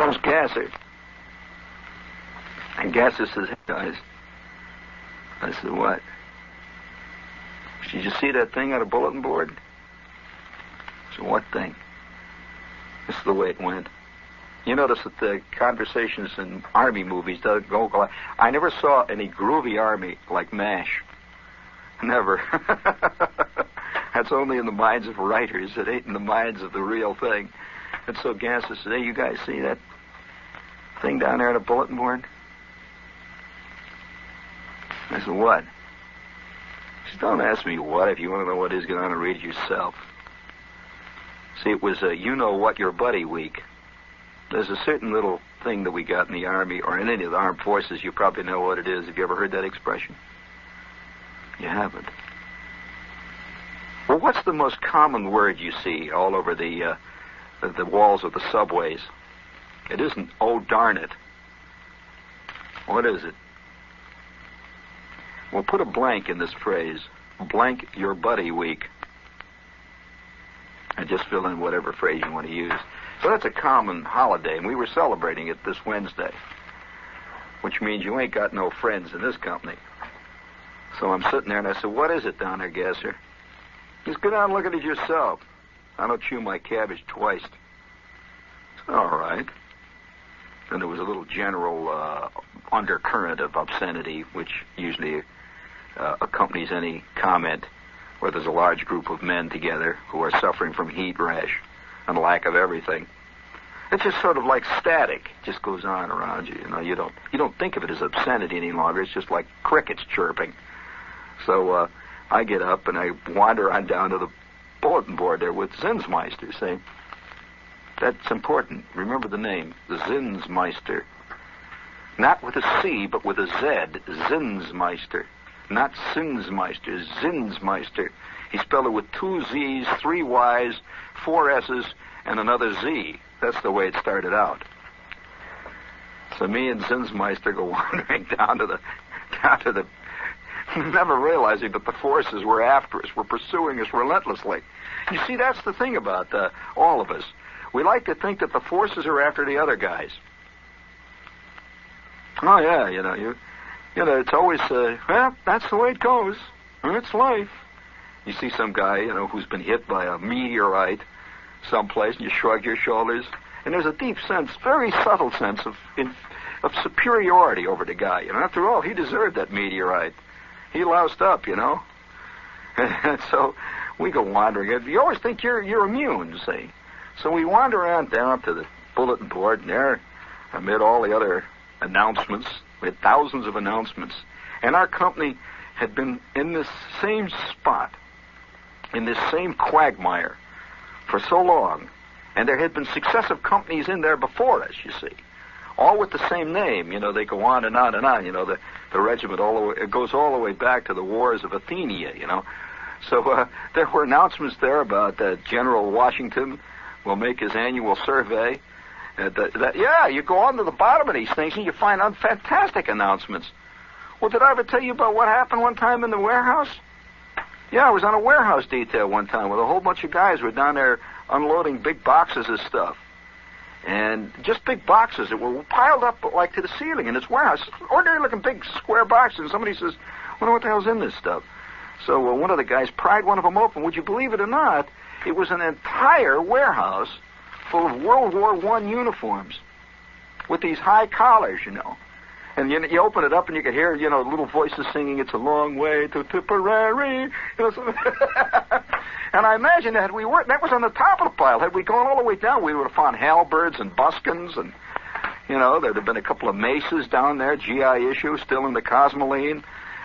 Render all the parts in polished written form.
How's Gasser? And Gasser says, hey, guys. I said, what? Did you see that thing on a bulletin board? I said, what thing? This is the way it went. You notice that the conversations in Army movies don't go. I never saw any groovy Army like MASH. Never. That's only in the minds of writers. It ain't in the minds of the real thing. And so Gasser said, hey, you guys see that thing down there on a bulletin board? I said, what? He said, don't ask me what. If you want to know what it is, get on and read it yourself. See, it was You Know What Your Buddy Week. There's a certain little thing that we got in the Army, or in any of the armed forces. You probably know what it is. Have you ever heard that expression? You haven't. Well, what's the most common word you see all over the walls of the subways? It isn't, oh, darn it. What is it? Well, put a blank in this phrase. Blank your buddy week. And just fill in whatever phrase you want to use. So that's a common holiday, and we were celebrating it this Wednesday, which means you ain't got no friends in this company. So I'm sitting there, and I said, what is it down there, Gasser? Just go down and look at it yourself. I don't chew my cabbage twice. All right. Then there was a little general undercurrent of obscenity, which usually accompanies any comment where there's a large group of men together who are suffering from heat rash and lack of everything. It's just sort of like static. It just goes on around you. You know, you don't think of it as obscenity any longer. It's just like crickets chirping. So I get up and I wander on down to the bulletin board there with Zinsmeister, saying, that's important. Remember the name, the Zinsmeister. Not with a C, but with a Z, Zinsmeister. Not Zinsmeister, Zinsmeister. He spelled it with 2 Z's, 3 Y's, 4 S's, and another Z. That's the way it started out. So me and Zinsmeister go wandering down to the never realizing that the forces were after us, were pursuing us relentlessly. You see, that's the thing about all of us. We like to think that the forces are after the other guys. Oh, yeah, you know, it's always, well, that's the way it goes. It's life. You see some guy, who's been hit by a meteorite someplace, and you shrug your shoulders, and there's a deep sense, very subtle sense of superiority over the guy. After all, he deserved that meteorite. He loused up, And so we go wandering. You always think you're immune, see. So we wander around down to the bulletin board, and there, amid all the other announcements, we had thousands of announcements, and our company had been in this same spot, in this same quagmire, for so long, and there had been successive companies in there before us, you see, all with the same name. They go on and on and on. The regiment it goes all the way back to the wars of Athenia. So there were announcements there about General Washington will make his annual survey. You go on to the bottom of these things and you find out fantastic announcements. Well, did I ever tell you about what happened one time in the warehouse? Yeah, I was on a warehouse detail one time with a whole bunch of guys who were down there unloading big boxes of stuff. And just big boxes that were piled up like to the ceiling in this warehouse. Ordinary looking big square boxes. And somebody says, wonder what the hell's in this stuff. So one of the guys pried one of them open. Would you believe it or not, it was an entire warehouse full of World War I uniforms with these high collars, And you open it up and you could hear, little voices singing, "It's a long way to Tipperary." And I imagine that that was on the top of the pile. Had we gone all the way down, we would have found halberds and buskins and, there'd have been a couple of maces down there, GI issue, still in the Cosmoline,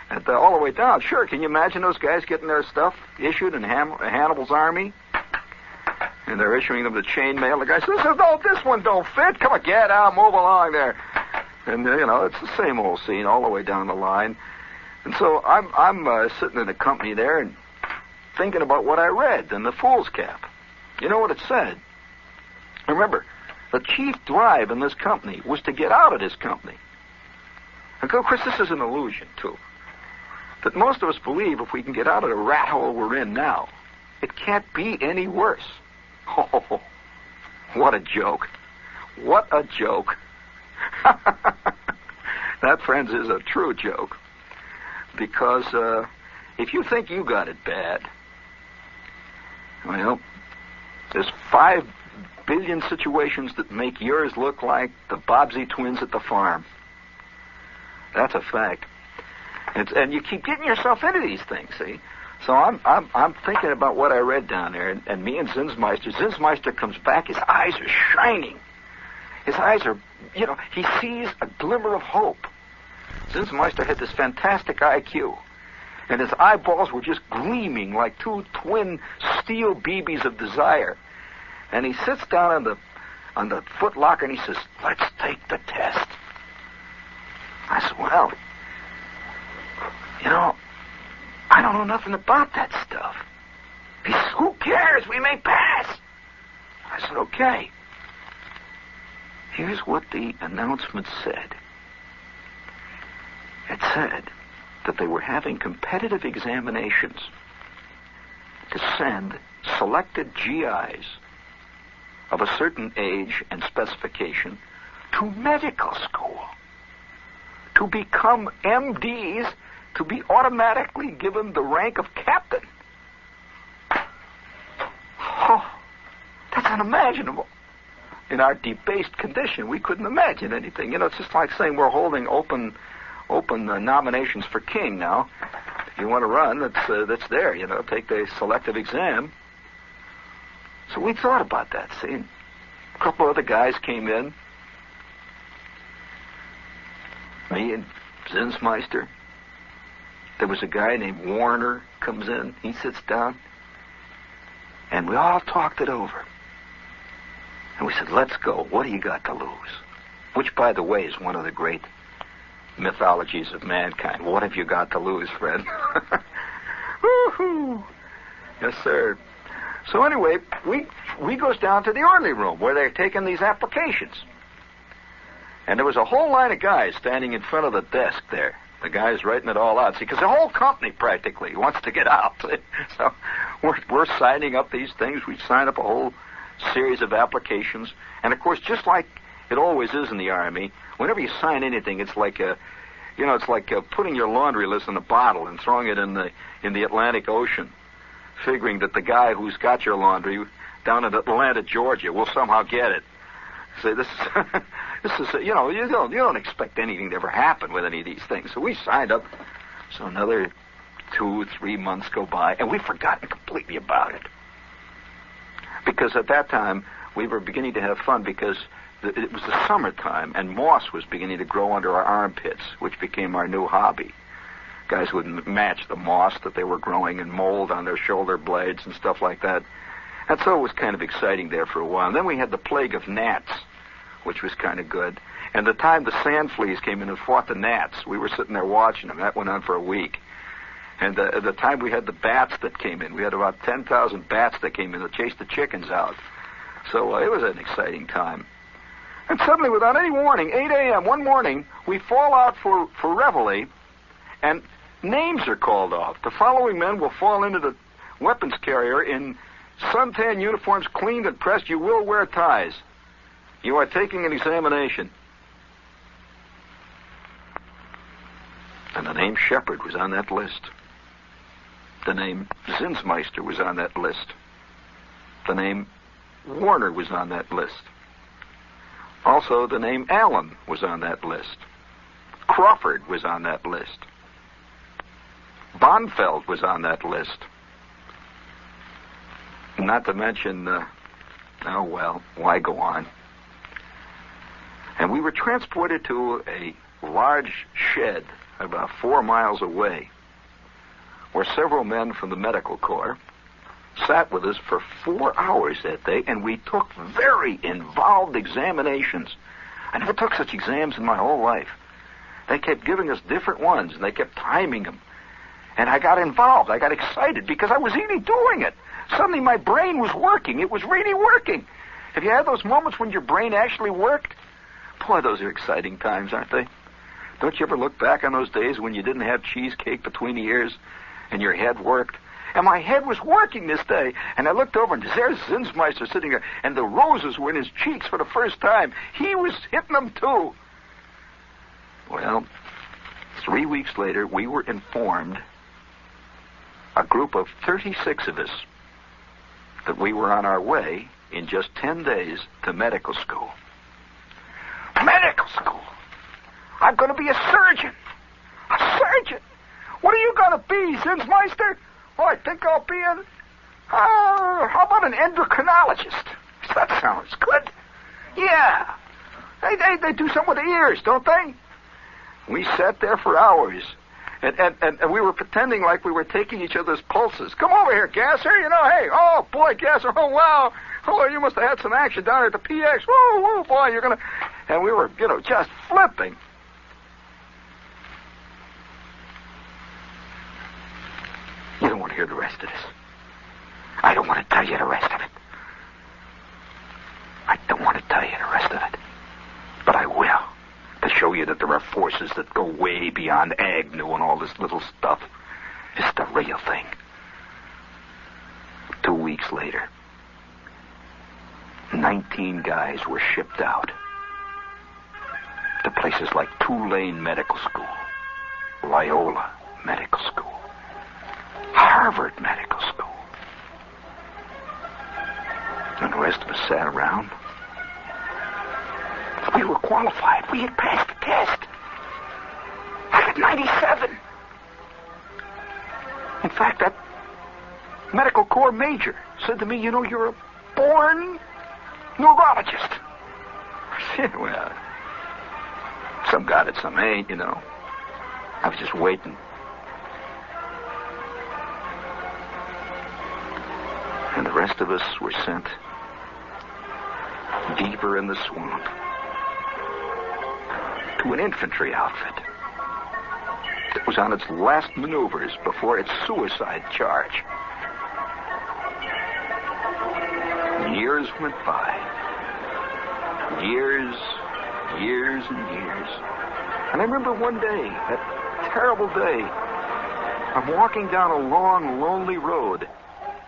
and all the way down. Sure, can you imagine those guys getting their stuff issued in Hannibal's army? And they're issuing them the chain mail. The guy says, "No, this one don't fit. Come on, get out, move along there." And, it's the same old scene all the way down the line. And so I'm sitting in the company there and thinking about what I read in the Fool's Cap. You know what it said? Remember, the chief drive in this company was to get out of this company. And of course, this is an illusion, too. That most of us believe if we can get out of the rat hole we're in now, it can't be any worse. Oh, what a joke. What a joke. That, friends, is a true joke. Because if you think you got it bad, well, there's 5 billion situations that make yours look like the Bobbsey twins at the farm. That's a fact. And you keep getting yourself into these things, see? So I'm thinking about what I read down there, and me and Zinsmeister comes back, his eyes are shining. His eyes are, he sees a glimmer of hope. Zinsmeister had this fantastic IQ, and his eyeballs were just gleaming like 2 twin steel BBs of desire. And he sits down on the foot locker and he says, "Let's take the test." I said, "Well, I don't know nothing about that stuff." He says, "Who cares? We may pass." I said, "Okay." Here's what the announcement said. It said that they were having competitive examinations to send selected GIs of a certain age and specification to medical school to become MDs, to be automatically given the rank of captain. Oh, that's unimaginable. In our debased condition, we couldn't imagine anything. It's just like saying we're holding open nominations for king now. If you want to run, that's there. Take the selective exam. So we thought about that. See, a couple other guys came in. Me and Zinsmeister. There was a guy named Warner comes in. He sits down. And we all talked it over. And we said, "Let's go. What do you got to lose?" Which, by the way, is one of the great mythologies of mankind. What have you got to lose, friend? Woo-hoo. Yes, sir. So anyway, we goes down to the orderly room where they're taking these applications. And there was a whole line of guys standing in front of the desk there. The guy's writing it all out. See, because the whole company practically wants to get out. So we're signing up these things. We sign up a whole series of applications. And, of course, just like it always is in the Army, whenever you sign anything, it's like putting your laundry list in a bottle and throwing it in the Atlantic Ocean, figuring that the guy who's got your laundry down in Atlanta, Georgia, will somehow get it. So this is you don't expect anything to ever happen with any of these things. So we signed up. So another 2-3 months go by, and we've forgotten completely about it. Because at that time, we were beginning to have fun because it was the summertime, and moss was beginning to grow under our armpits, which became our new hobby. Guys would match the moss that they were growing and mold on their shoulder blades and stuff like that. And so it was kind of exciting there for a while. And then we had the plague of gnats, which was kind of good. And the time the sand fleas came in and fought the gnats, we were sitting there watching them. That went on for a week. And the time we had the bats that came in, we had about 10,000 bats that came in to chase the chickens out. So it was an exciting time. And suddenly, without any warning, 8 a.m. one morning, we fall out for reveille, and names are called off. The following men will fall into the weapons carrier in suntan uniforms, cleaned and pressed. You will wear ties. You are taking an examination. And the name Shepard was on that list. The name Zinsmeister was on that list. The name Warner was on that list. Also, the name Allen was on that list. Crawford was on that list. Bonfeld was on that list. Not to mention, oh well, why go on? And we were transported to a large shed about 4 miles away, where several men from the medical corps sat with us for 4 hours that day, and we took very involved examinations. I never took such exams in my whole life. They kept giving us different ones, and they kept timing them. And I got involved. I got excited because I was really doing it. Suddenly my brain was working. It was really working. Have you had those moments when your brain actually worked? Boy, those are exciting times, aren't they? Don't you ever look back on those days when you didn't have cheesecake between the ears and your head worked? And my head was working this day. And I looked over, and there's Zinsmeister sitting there, and the roses were in his cheeks for the first time. He was hitting them, too. Well, 3 weeks later, we were informed, a group of 36 of us, that we were on our way in just 10 days to medical school. Medical school? I'm going to be a surgeon. A surgeon? What are you going to be, Zinsmeister? Oh, I think I'll be how about an endocrinologist? That sounds good. Yeah. They do something with the ears, don't they? We sat there for hours, and we were pretending like we were taking each other's pulses. Come over here, Gasser. Hey, oh, boy, Gasser, oh, wow. Oh, you must have had some action down at the PX. Whoa, boy, you're going to... And we were, just flipping. You don't want to hear the rest of this. I don't want to tell you the rest of it. I don't want to tell you the rest of it. But I will. To show you that there are forces that go way beyond Agnew and all this little stuff. It's the real thing. 2 weeks later, 19 guys were shipped out to places like Tulane Medical School, Loyola Medical School, Harvard Medical School. And the rest of us sat around. We were qualified. We had passed the test. I got 97. In fact, that medical corps major said to me, you're a born neurologist. I said, well, some got it, some ain't, I was just waiting. And the rest of us were sent deeper in the swamp to an infantry outfit that was on its last maneuvers before its suicide charge. Years went by. Years and years. And I remember one day, that terrible day, I'm walking down a long, lonely road.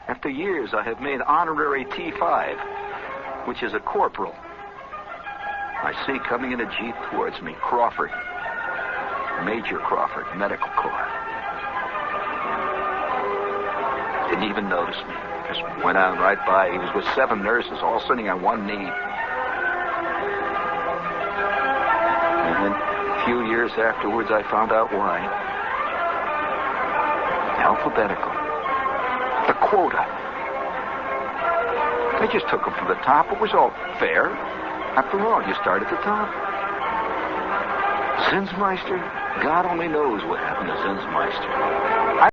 After years, I have made honorary T5, which is a corporal. I see coming in a jeep towards me, Crawford. Major Crawford, Medical Corps. Didn't even notice me. Just went on right by. He was with 7 nurses, all sitting on one knee. And then a few years afterwards, I found out why. Alphabetical. The quota. They just took them from the top. It was all fair. After all, you start at the top. Zinsmeister, God only knows what happened to Zinsmeister.